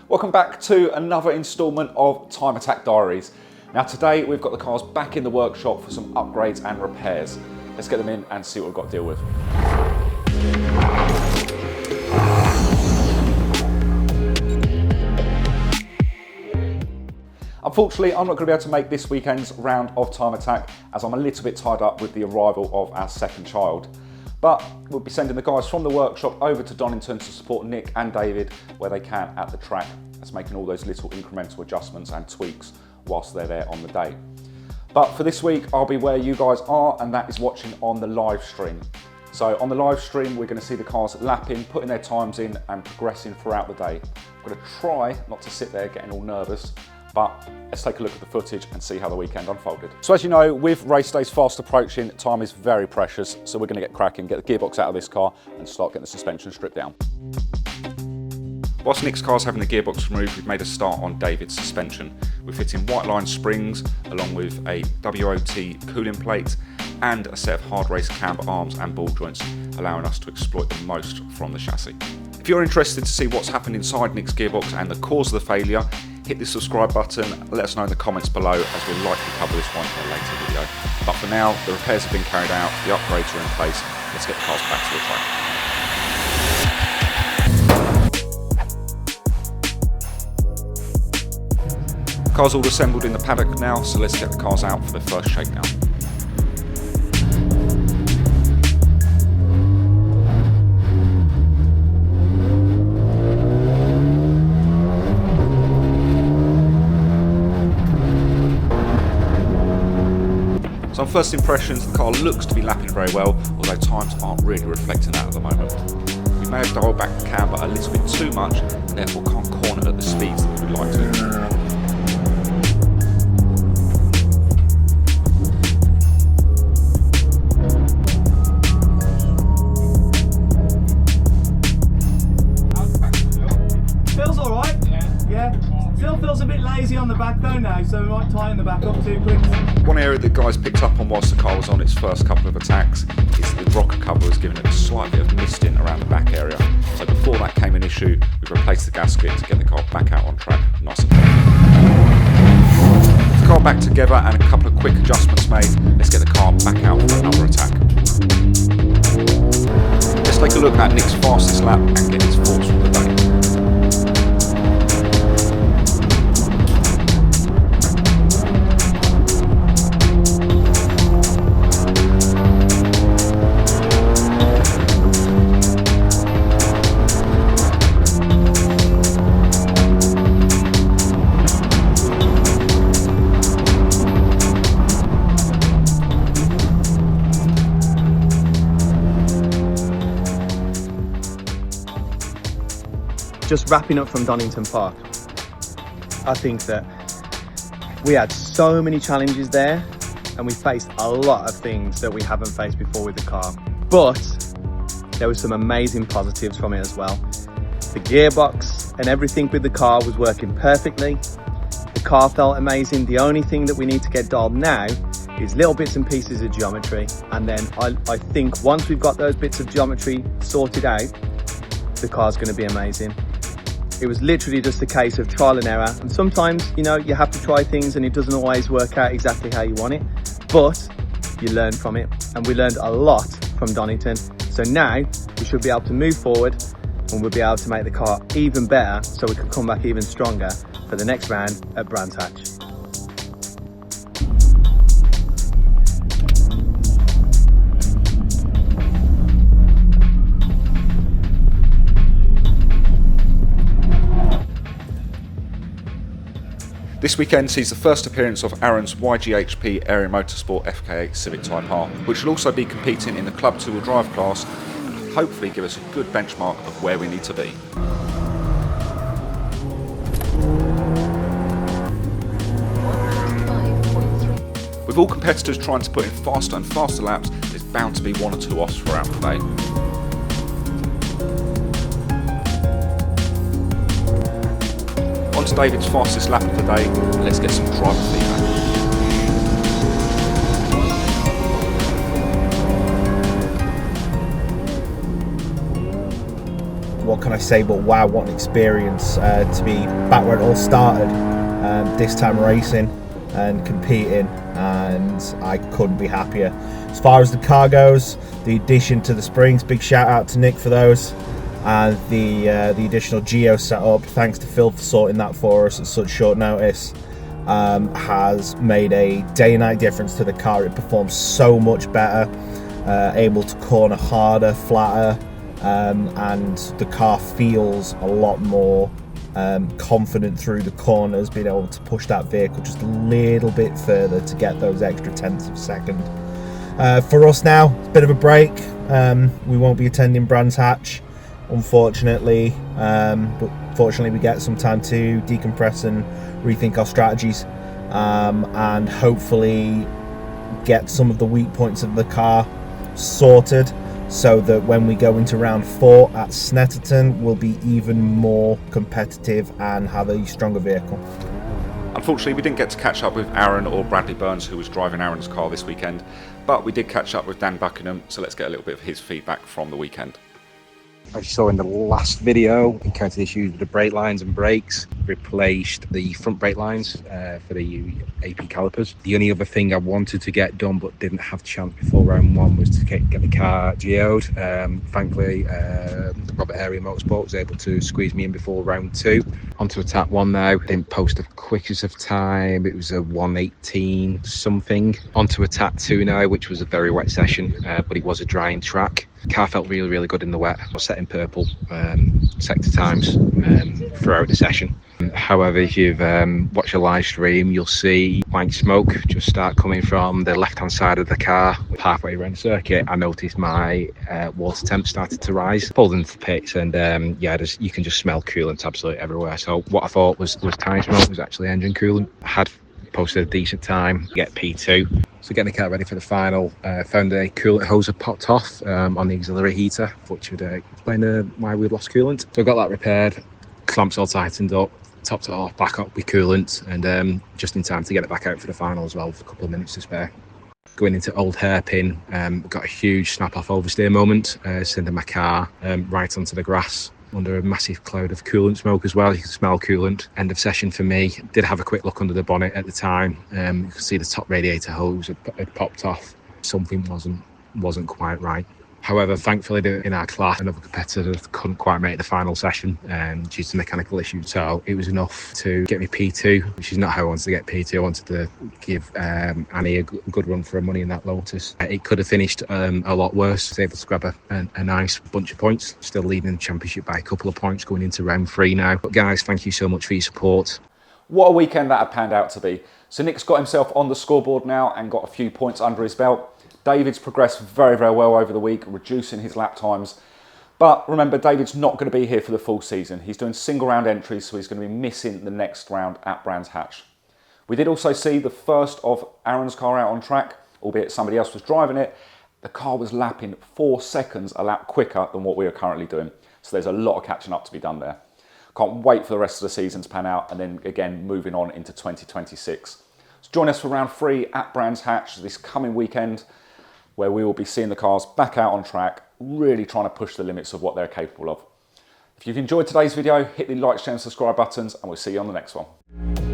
Welcome back to another instalment of Time Attack Diaries. Now today we've got the cars back in the workshop for some upgrades and repairs. Let's get them in and see what we've got to deal with. Unfortunately, I'm not going to be able to make this weekend's round of Time Attack as I'm a little bit tied up with the arrival of our second child. But we'll be sending the guys from the workshop over to Donington to support Nick and David where they can at the track. That's making all those little incremental adjustments and tweaks whilst they're there on the day. But for this week, I'll be where you guys are, and that is watching on the live stream. So on the live stream, we're going to see the cars lapping, putting their times in and progressing throughout the day. I'm going to try not to sit there getting all nervous, but let's take a look at the footage and see how the weekend unfolded. So as you know, with race days fast approaching, time is very precious. So we're going to get cracking, get the gearbox out of this car and start getting the suspension stripped down. Whilst Nick's car's having the gearbox removed, we've made a start on David's suspension. We're fitting white line springs along with a WOT cooling plate and a set of hard race camber arms and ball joints, allowing us to exploit the most from the chassis. If you're interested to see what's happened inside Nick's gearbox and the cause of the failure, hit the subscribe button, let us know in the comments below as we'll likely cover this one in a later video. But for now, the repairs have been carried out, the upgrades are in place, let's get the cars back to the track. Cars all assembled in the paddock now, so let's get the cars out for their first shakedown. So on first impressions, the car looks to be lapping very well, although times aren't really reflecting that at the moment. We may have dialed back the camber a little bit too much, and therefore can't corner at the speeds that we would like to. Feels a bit lazy on the back though now, so we might tighten the back up too quick. One area that guys picked up on whilst the car was on its first couple of attacks is the rocker cover was giving it a slight bit of misting around the back area. So before that came an issue, we've replaced the gasket to get the car back out on track nice and perfect. With the car back together and a couple of quick adjustments made, let's get the car back out for another attack. Let's take a look at Nick's fastest lap and get his thoughts from the day. Just wrapping up from Donington Park, I think that we had so many challenges there and we faced a lot of things that we haven't faced before with the car, but there were some amazing positives from it as well. The gearbox and everything with the car was working perfectly. The car felt amazing. The only thing that we need to get dialed now is little bits and pieces of geometry, and then I think once we've got those bits of geometry sorted out, the car's going to be amazing. It was literally just a case of trial and error, and sometimes, you know, you have to try things and it doesn't always work out exactly how you want it, but you learn from it, and we learned a lot from Donington. So now we should be able to move forward and we'll be able to make the car even better so we can come back even stronger for the next round at Brands Hatch. This weekend sees the first appearance of Aaron's YGHP Area Motorsport FK8 Civic Type R, which will also be competing in the Club 2-wheel drive class and hopefully give us a good benchmark of where we need to be. With all competitors trying to put in faster and faster laps, there's bound to be one or two offs throughout the day. On to David's fastest lap of the day, let's get some driver feedback. what can I say but wow, what an experience to be back where it all started, this time racing and competing, and I couldn't be happier. As far as the car goes, the addition to the springs, big shout out to Nick for those, and the additional geo setup, thanks to Phil for sorting that for us at such short notice, has made a day and night difference to the car. It performs so much better, able to corner harder, flatter, and the car feels a lot more confident through the corners, being able to push that vehicle just a little bit further to get those extra tenths of a second. For us now, it's a bit of a break. We won't be attending Brands Hatch, unfortunately, but fortunately we get some time to decompress and rethink our strategies, and hopefully get some of the weak points of the car sorted, so that when we go into round 4 at Snetterton, we'll be even more competitive and have a stronger vehicle. Unfortunately, we didn't get to catch up with Aaron or Bradley Burns, who was driving Aaron's car this weekend, but we did catch up with Dan Buckingham, so let's get a little bit of his feedback from the weekend. As you saw in the last video, encountered issues with the brake lines and brakes. Replaced the front brake lines for the AP calipers. The only other thing I wanted to get done but didn't have chance before round 1 was to get the car geoed. Thankfully, Robert Area Motorsport was able to squeeze me in before round 2. Onto attack 1 now. Didn't post the quickest of time. It was a 1:18 something. Onto attack 2 now, which was a very wet session, but it was a drying track. Car felt really, really good in the wet. I was set in purple sector times throughout the session. However, if you've watched a live stream, you'll see white smoke just start coming from the left-hand side of the car. Halfway around the circuit, I noticed my water temp started to rise. Pulled into the pits, and you can just smell coolant absolutely everywhere. So what I thought was tyre smoke was actually engine coolant. I had posted a decent time to get P2. So getting the car ready for the final, found a coolant hose had popped off on the auxiliary heater, which would explain why we'd lost coolant. So I got that repaired, clamps all tightened up, topped it off, back up with coolant, and just in time to get it back out for the final as well, with a couple of minutes to spare. Going into Old Hairpin, got a huge snap-off oversteer moment, sending my car right onto the grass under a massive cloud of coolant smoke as well. You can smell coolant. End of session for me. Did have a quick look under the bonnet at the time. You could see the top radiator hose had popped off. Something wasn't quite right. However, thankfully in our class, another competitor couldn't quite make the final session due to mechanical issues. So it was enough to get me P2, which is not how I wanted to get P2. I wanted to give Annie a good run for her money in that Lotus. It could have finished a lot worse. I was able to grab a nice bunch of points, still leading the championship by a couple of points going into round 3 now. But guys, thank you so much for your support. What a weekend that had panned out to be. So Nick's got himself on the scoreboard now and got a few points under his belt. David's progressed very, very well over the week, reducing his lap times. But remember, David's not going to be here for the full season. He's doing single round entries, so he's going to be missing the next round at Brands Hatch. We did also see the first of Aaron's car out on track, albeit somebody else was driving it. The car was lapping 4 seconds a lap quicker than what we are currently doing. So there's a lot of catching up to be done there. Can't wait for the rest of the season to pan out, and then again moving on into 2026. So join us for round 3 at Brands Hatch this coming weekend, where we will be seeing the cars back out on track, really trying to push the limits of what they're capable of. If you've enjoyed today's video, hit the like, share and subscribe buttons, and we'll see you on the next one.